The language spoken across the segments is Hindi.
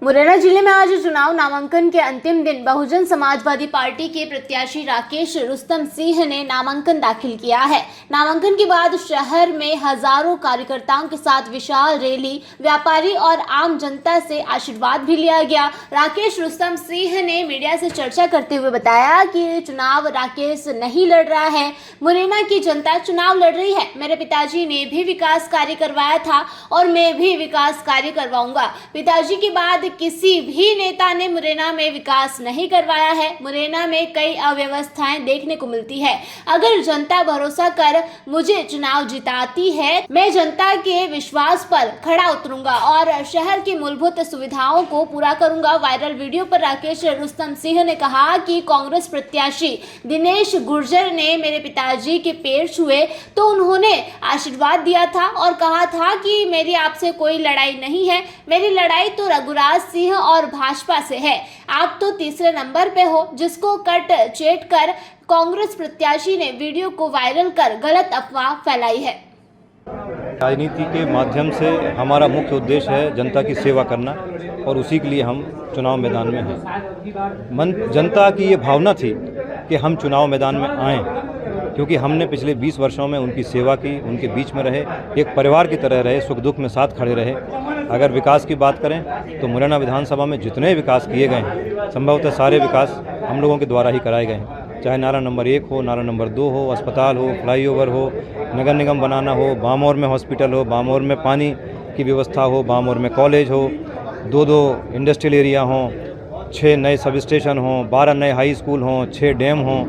मुरैना जिले में आज चुनाव नामांकन के अंतिम दिन बहुजन समाजवादी पार्टी के प्रत्याशी राकेश रुस्तम सिंह ने नामांकन दाखिल किया है। नामांकन के बाद शहर में हजारों कार्यकर्ताओं के साथ विशाल रैली, व्यापारी और आम जनता से आशीर्वाद भी लिया गया। राकेश रुस्तम सिंह ने मीडिया से चर्चा करते हुए बताया कि चुनाव राकेश नहीं लड़ रहा है, मुरैना की जनता चुनाव लड़ रही है। मेरे पिताजी ने भी विकास कार्य करवाया था और मैं भी विकास कार्य करवाऊंगा। पिताजी के बाद किसी भी नेता ने मुरैना में विकास नहीं करवाया है। मुरैना में कई अव्यवस्थाएं देखने को मिलती है। अगर जनता भरोसा कर मुझे चुनाव जिताती है, मैं जनता के विश्वास पर खड़ा उतरूंगा और शहर की मूलभूत सुविधाओं को पूरा करूंगा। वायरल वीडियो पर राकेश रुस्तम सिंह ने कहा कि कांग्रेस प्रत्याशी दिनेश गुर्जर ने मेरे पिताजी के पैर छुए तो उन्होंने आशीर्वाद दिया था और कहा था कि मेरी आपसे कोई लड़ाई नहीं है, मेरी लड़ाई तो रघुराज सिंह और भाजपा से है। आप तो तीसरे नंबर पे हो, जिसको कट चेट कर कांग्रेस प्रत्याशी ने वीडियो को वायरल कर गलत अफवाह फैलाई है। राजनीति के माध्यम से हमारा मुख्य उद्देश्य है जनता की सेवा करना और उसी के लिए हम चुनाव मैदान में हैं। जनता की ये भावना थी कि हम चुनाव मैदान में आएँ, क्योंकि हमने पिछले 20 वर्षों में उनकी सेवा की, उनके बीच में रहे, एक परिवार की तरह रहे, सुख दुख में साथ खड़े रहे। अगर विकास की बात करें तो मुरैना विधानसभा में जितने विकास किए गए हैं, संभवतः सारे विकास हम लोगों के द्वारा ही कराए गए हैं। चाहे नाला नंबर 1 हो, नाला नंबर 2 हो, अस्पताल हो, फ्लाईओवर हो, नगर निगम बनाना हो, बामौर में हॉस्पिटल हो, बामौर में पानी की व्यवस्था हो, बामौर में कॉलेज हो, 2 इंडस्ट्रियल एरिया हों, 6 नए सब स्टेशन हों, 12 नए हाई स्कूल हों, 6 डैम हों,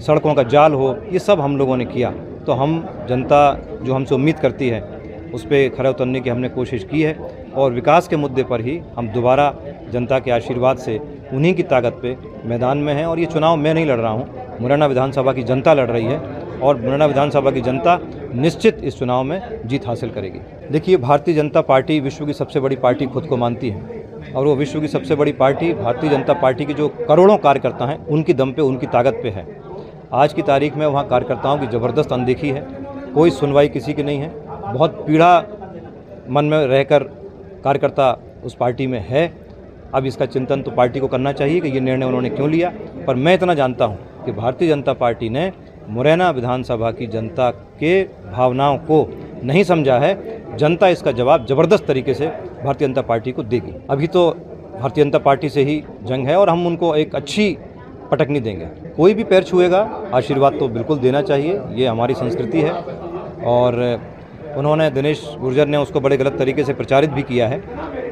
सड़कों का जाल हो, ये सब हम लोगों ने किया। तो हम जनता जो हमसे उम्मीद करती है उस पर खरा उतरने की हमने कोशिश की है और विकास के मुद्दे पर ही हम दोबारा जनता के आशीर्वाद से उन्हीं की ताकत पे मैदान में हैं। और ये चुनाव मैं नहीं लड़ रहा हूँ, मुरैना विधानसभा की जनता लड़ रही है और मुरैना विधानसभा की जनता निश्चित इस चुनाव में जीत हासिल करेगी। देखिए, भारतीय जनता पार्टी विश्व की सबसे बड़ी पार्टी खुद को मानती है और वो विश्व की सबसे बड़ी पार्टी भारतीय जनता पार्टी की जो करोड़ों कार्यकर्ता हैं उनकी दम पे, उनकी ताकत पे है। आज की तारीख में वहाँ कार्यकर्ताओं की ज़बरदस्त अनदेखी है, कोई सुनवाई किसी की नहीं है। बहुत पीड़ा मन में रहकर कार्यकर्ता उस पार्टी में है। अब इसका चिंतन तो पार्टी को करना चाहिए कि ये निर्णय उन्होंने क्यों लिया। पर मैं इतना जानता हूँ कि भारतीय जनता पार्टी ने मुरैना विधानसभा की जनता के भावनाओं को नहीं समझा है। जनता इसका जवाब ज़बरदस्त तरीके से भारतीय जनता पार्टी को देगी। अभी तो भारतीय जनता पार्टी से ही जंग है और हम उनको एक अच्छी पटकनी देंगे। कोई भी पैर छुएगा आशीर्वाद तो बिल्कुल देना चाहिए, ये हमारी संस्कृति है। और उन्होंने, दिनेश गुर्जर ने उसको बड़े गलत तरीके से प्रचारित भी किया है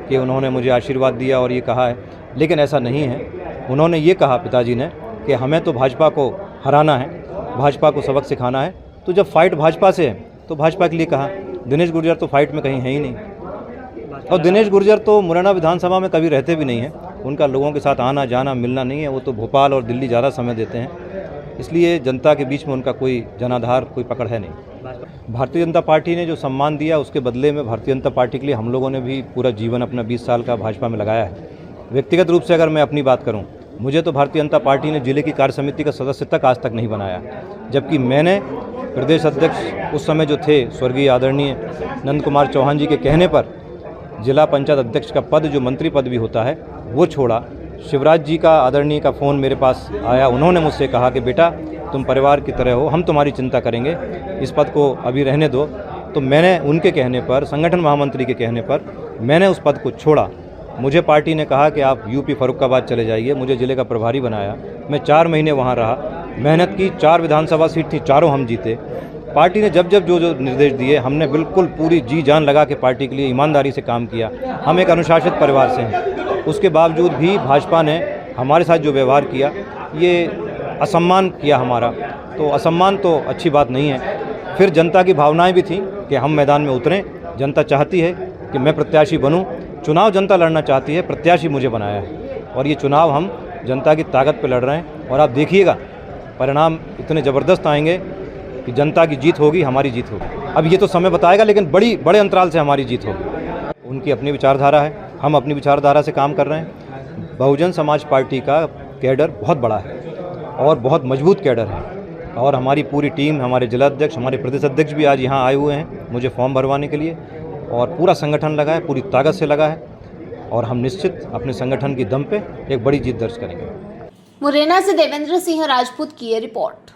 कि उन्होंने मुझे आशीर्वाद दिया और ये कहा है, लेकिन ऐसा नहीं है। उन्होंने ये कहा पिताजी ने कि हमें तो भाजपा को हराना है, भाजपा को सबक सिखाना है। तो जब फाइट भाजपा से है तो भाजपा के लिए कहा। दिनेश गुर्जर तो फाइट में कहीं है ही नहीं और दिनेश गुर्जर तो मुरैना विधानसभा में कभी रहते भी नहीं हैं। उनका लोगों के साथ आना जाना मिलना नहीं है, वो तो भोपाल और दिल्ली ज़्यादा समय देते हैं। इसलिए जनता के बीच में उनका कोई जनाधार, कोई पकड़ है नहीं। भारतीय जनता पार्टी ने जो सम्मान दिया उसके बदले में भारतीय जनता पार्टी के लिए हम लोगों ने भी पूरा जीवन अपना 20 साल का भाजपा में लगाया है। व्यक्तिगत रूप से अगर मैं अपनी बात करूं, मुझे तो भारतीय जनता पार्टी ने जिले की कार्य समिति का सदस्य तक आज तक नहीं बनाया, जबकि मैंने प्रदेश अध्यक्ष उस समय जो थे स्वर्गीय आदरणीय नंद कुमार चौहान जी के कहने पर जिला पंचायत अध्यक्ष का पद, जो मंत्री पद भी होता है, वो छोड़ा। शिवराज जी का, आदरणीय का फ़ोन मेरे पास आया, उन्होंने मुझसे कहा कि बेटा तुम परिवार की तरह हो, हम तुम्हारी चिंता करेंगे, इस पद को अभी रहने दो। तो मैंने उनके कहने पर, संगठन महामंत्री के कहने पर मैंने उस पद को छोड़ा। मुझे पार्टी ने कहा कि आप यूपी फर्रुखाबाद चले जाइए, मुझे ज़िले का प्रभारी बनाया। मैं 4 महीने वहाँ रहा, मेहनत की, 4 विधानसभा सीट थी, चारों हम जीते। पार्टी ने जब जो निर्देश दिए हमने बिल्कुल पूरी जी जान लगा के पार्टी के लिए ईमानदारी से काम किया। हम एक अनुशासित परिवार से हैं, उसके बावजूद भी भाजपा ने हमारे साथ जो व्यवहार किया, ये असम्मान किया हमारा। तो असम्मान तो अच्छी बात नहीं है। फिर जनता की भावनाएं भी थी कि हम मैदान में उतरें। जनता चाहती है कि मैं प्रत्याशी बनूं, चुनाव जनता लड़ना चाहती है, प्रत्याशी मुझे बनाया है और ये चुनाव हम जनता की ताकत पर लड़ रहे हैं। और आप देखिएगा परिणाम इतने ज़बरदस्त आएंगे कि जनता की जीत होगी, हमारी जीत होगी। अब ये तो समय बताएगा, लेकिन बड़े अंतराल से हमारी जीत होगी। उनकी अपनी विचारधारा है, हम अपनी विचारधारा से काम कर रहे हैं। बहुजन समाज पार्टी का कैडर बहुत बड़ा है और बहुत मजबूत कैडर है और हमारी पूरी टीम, हमारे जिला अध्यक्ष, हमारे प्रदेश अध्यक्ष भी आज यहाँ आए हुए हैं मुझे फॉर्म भरवाने के लिए और पूरा संगठन लगा है, पूरी ताकत से लगा है। और हम निश्चित अपने संगठन की दम पे एक बड़ी जीत दर्ज करेंगे। मुरैना से देवेंद्र सिंह राजपूत की ये रिपोर्ट।